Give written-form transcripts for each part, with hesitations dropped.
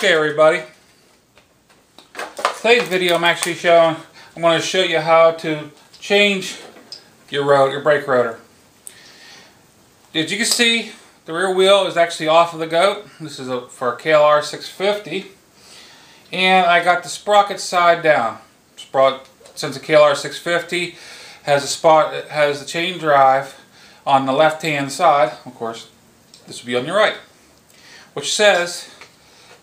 Okay, everybody. Today's video I'm going to show you how to change your brake rotor. As you can see, the rear wheel is actually off of the goat. This is for a KLR650. And I got the sprocket side down. Since the KLR650 has the chain drive on the left hand side, of course this will be on your right, which says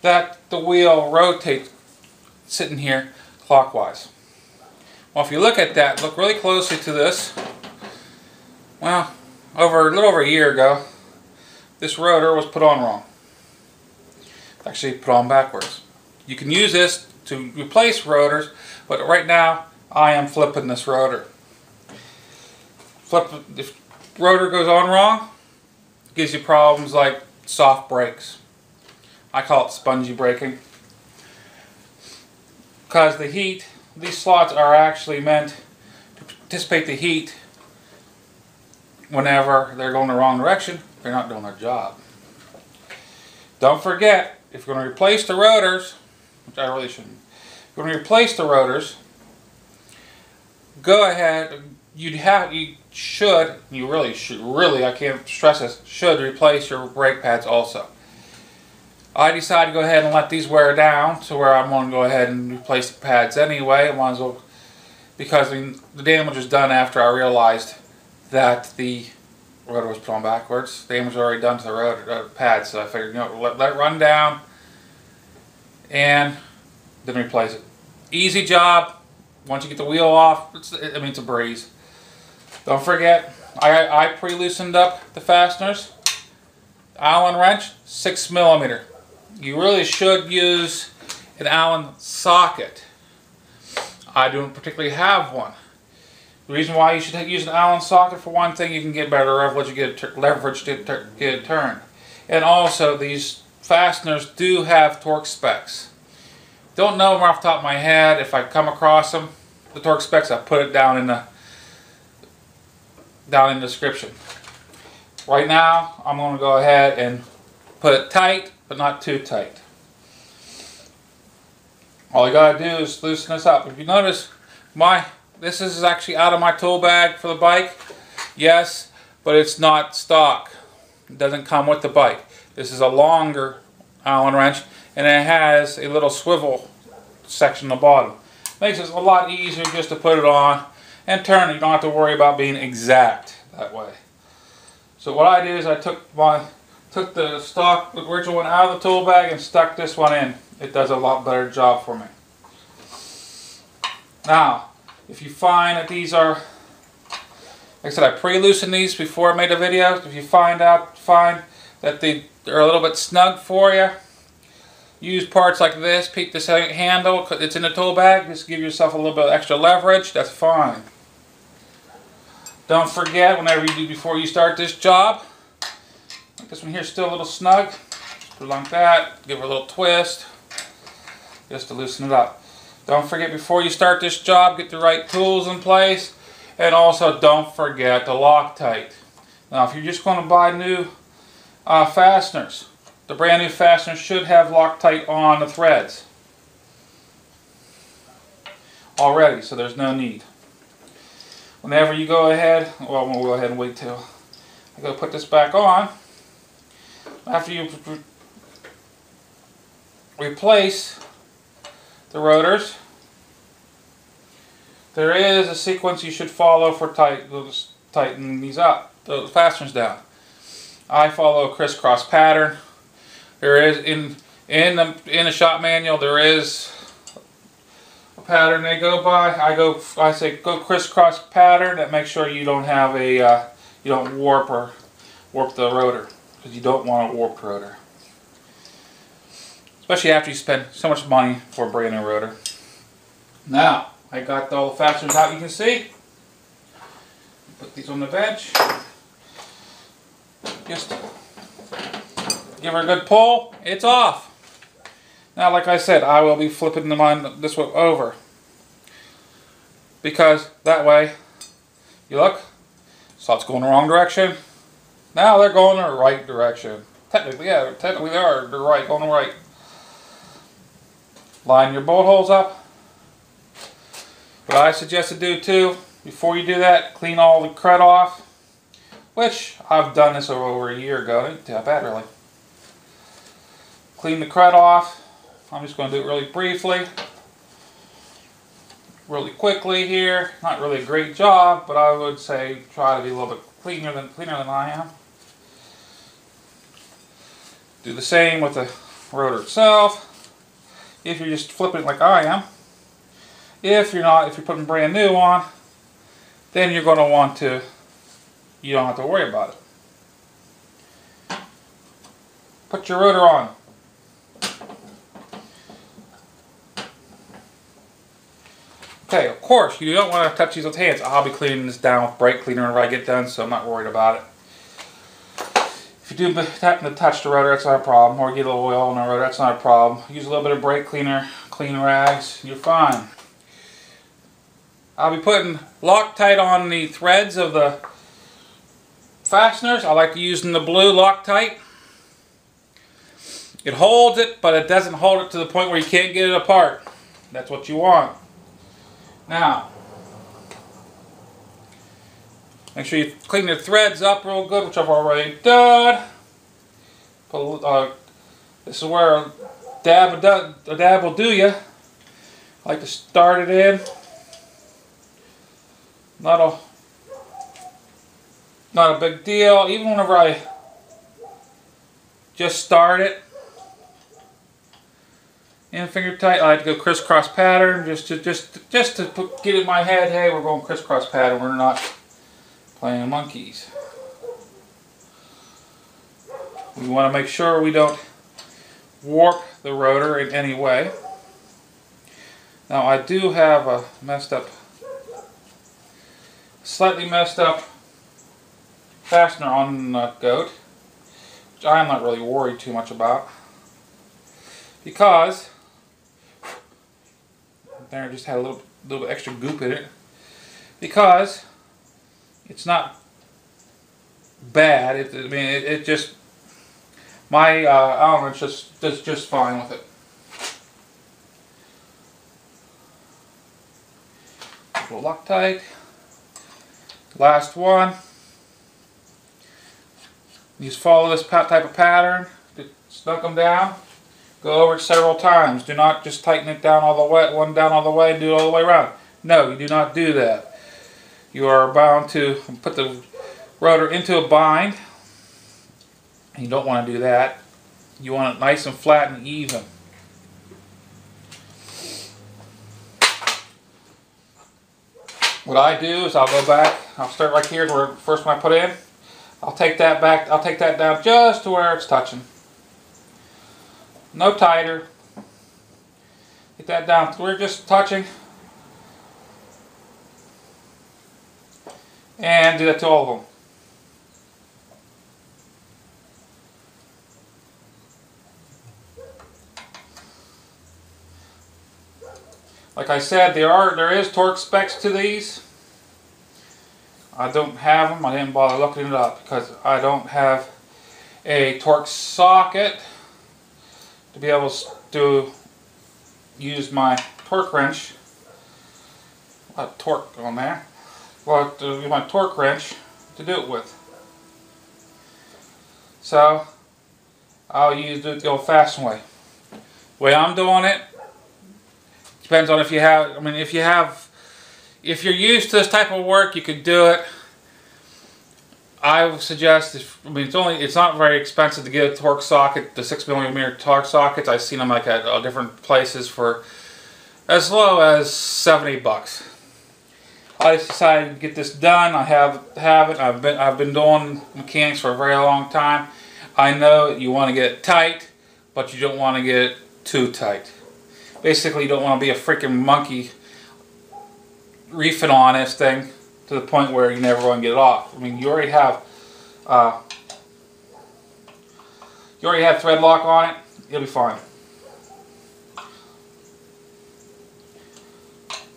that the wheel rotates sitting here clockwise. Well, if you look at that, look really closely to this. Well, a little over a year ago, this rotor was put on wrong. Actually put on backwards. You can use this to replace rotors, but right now I am flipping this rotor. If rotor goes on wrong, it gives you problems like soft brakes. I call it spongy braking. Because the heat, these slots are actually meant to dissipate the heat whenever they're going the wrong direction. They're not doing their job. Don't forget, if you're going to replace the rotors, which I really shouldn't, if you're going to replace the rotors, go ahead, you really, I can't stress this, should replace your brake pads also. I decided to go ahead and let these wear down to where I'm going to go ahead and replace the pads anyway. I might as well, because the damage was done after I realized that the rotor was put on backwards. The damage was already done to the rotor pads, so I figured, you know, let it run down and then replace it. Easy job. Once you get the wheel off, it's a breeze. Don't forget, I pre-loosened up the fasteners. Allen wrench, 6mm. You really should use an Allen socket. I don't particularly have one. The reason why you should use an Allen socket, for one thing, you can get better leverage, to get it turned. And also, these fasteners do have torque specs. Don't know them off the top of my head. If I come across them, the torque specs, I put it down in the description. Right now, I'm going to go ahead and put it tight, but not too tight. All you got to do is loosen this up. If you notice, this is actually out of my tool bag for the bike. Yes, but it's not stock. It doesn't come with the bike. This is a longer Allen wrench, and it has a little swivel section on the bottom. Makes it a lot easier just to put it on and turn it. You don't have to worry about being exact that way. So what I did is I took the stock, the original one out of the tool bag and stuck this one in. It does a lot better job for me. Now, if you find that these are, like I said, I pre-loosened these before I made the video. If you find that they're a little bit snug for you, use parts like this. Peek this handle, it's in the tool bag. Just give yourself a little bit of extra leverage. That's fine. Don't forget, before you start this job, like this one here is still a little snug. Just put it like that. Give it a little twist, just to loosen it up. Don't forget, before you start this job, get the right tools in place, and also don't forget the Loctite. Now, if you're just going to buy new fasteners, the brand new fasteners should have Loctite on the threads already, so there's no need. Whenever you go ahead, well, we'll go ahead and wait till I go put this back on. After you replace the rotors, there is a sequence you should follow for tightening these up, the fasteners down. I follow a crisscross pattern. There is in the shop manual, there is a pattern they go by. I say go crisscross pattern. That makes sure you don't have you don't warp the rotor, because you don't want a warped rotor, especially after you spend so much money for a brand new rotor. Now I got all the fasteners out. You can see. Put these on the bench. Just give her a good pull. It's off. Now, like I said, I will be flipping this one over, because that way, you look, slots going the wrong direction. Now they're going the right direction. Technically, yeah, they're right, going the right. line your bolt holes up. What I suggest to do too, before you do that, clean all the crud off, which I've done this over a year ago. It ain't that bad really. Clean the crud off. I'm just going to do it really briefly, really quickly here. Not really a great job, but I would say try to be a little bit cleaner than I am. Do the same with the rotor itself. If you're just flipping it like I am. If you're not, if you're putting brand new on, then you're going to want to, you don't have to worry about it. Put your rotor on. Okay, of course, you don't want to touch these with hands. I'll be cleaning this down with brake cleaner whenever I get done, so I'm not worried about it. If you do happen to touch the rotor, that's not a problem. Or get a little oil on the rotor, that's not a problem. Use a little bit of brake cleaner, clean rags, you're fine. I'll be putting Loctite on the threads of the fasteners. I like to use the blue Loctite. It holds it, but it doesn't hold it to the point where you can't get it apart. That's what you want. Now, make sure you clean the threads up real good, which I've already done. This is where a dab will do you. I like to start it in. Not a big deal. Even whenever I just start it in finger tight, I like to go crisscross pattern just to get in my head. Hey, we're going crisscross pattern. We're not playing monkeys. We want to make sure we don't warp the rotor in any way. Now I do have a slightly messed up fastener on the goat, which I'm not really worried too much about, because there I just had a little bit extra goop in it, because it's not bad. It just my element is just fine with it. Loctite. Last one. You just follow this type of pattern to snug them down. Go over it several times. Do not just tighten it down all the way, one down all the way, and do it all the way around. No, you do not do that. You are bound to put the rotor into a bind. You don't want to do that. You want it nice and flat and even. What I do is I'll go back, I'll start right here where the first one I put in. I'll take that back, I'll take that down just to where it's touching. No tighter. Get that down to where it's just touching. And do that to all of them. Like I said, there is torque specs to these. I don't have them. I didn't bother looking it up because I don't have a torque socket to be able to use my torque wrench. A torque on there. Well, to use my torque wrench to do it with. So I'll do it the old-fashioned way. The way I'm doing it. Depends on if you have, if you're used to this type of work, you could do it. I would suggest, it's not very expensive to get a torque socket, the 6mm torque sockets. I've seen them like at different places for as low as 70 bucks. I just decided to get this done. I have it. I've been doing mechanics for a very long time. I know you want to get it tight, but you don't want to get it too tight. Basically, you don't want to be a freaking monkey reefing on this thing to the point where you never want to get it off. You already have thread lock on it. You'll be fine.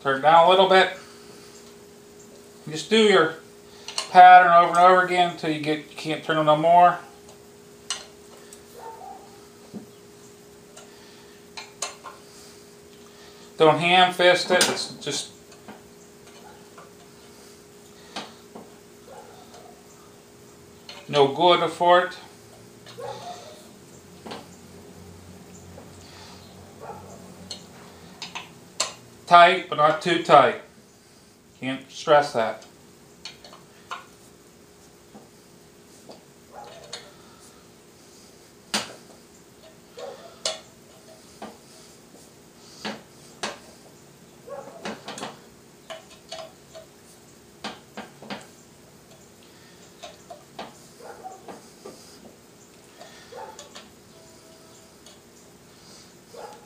Turn it down a little bit. Just do your pattern over and over again until you can't turn it no more. Don't ham fist it. It's just no good for it. Tight, but not too tight. Can't stress that.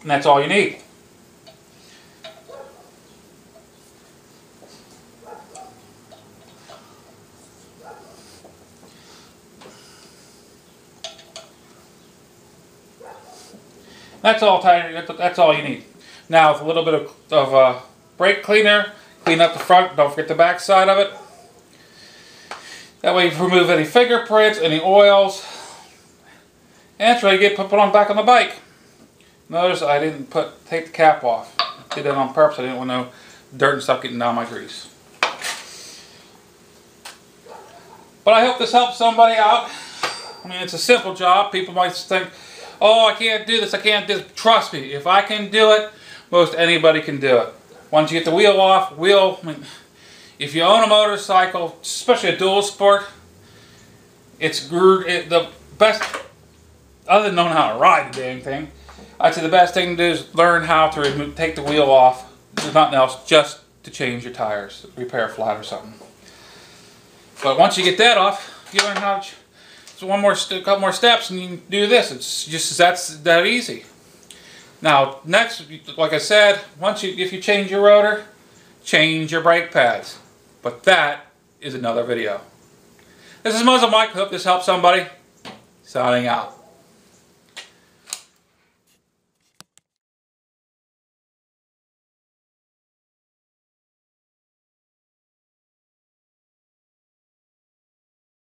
And that's all you need. That's all tight. That's all you need. Now with a little bit of brake cleaner, clean up the front. Don't forget the back side of it. That way you remove any fingerprints, any oils, and that's ready to get put on back on the bike. Notice I didn't take the cap off. I did that on purpose. I didn't want no dirt and stuff getting down my grease. But I hope this helps somebody out. I mean, it's a simple job. People might think, oh, I can't do this, I can't do this. Trust me, if I can do it, most anybody can do it. Once you get the wheel off, I mean, if you own a motorcycle, especially a dual sport, it's the best, other than knowing how to ride the dang thing, I'd say the best thing to do is learn how to take the wheel off. There's nothing else, just to change your tires, repair a flat or something. But once you get that off, you learn how to, so a couple more steps and you can do this. It's just that easy. Now, next, like I said, if you change your rotor, change your brake pads. But that is another video. This is MuzzleMike. Hope this helps somebody. Signing out.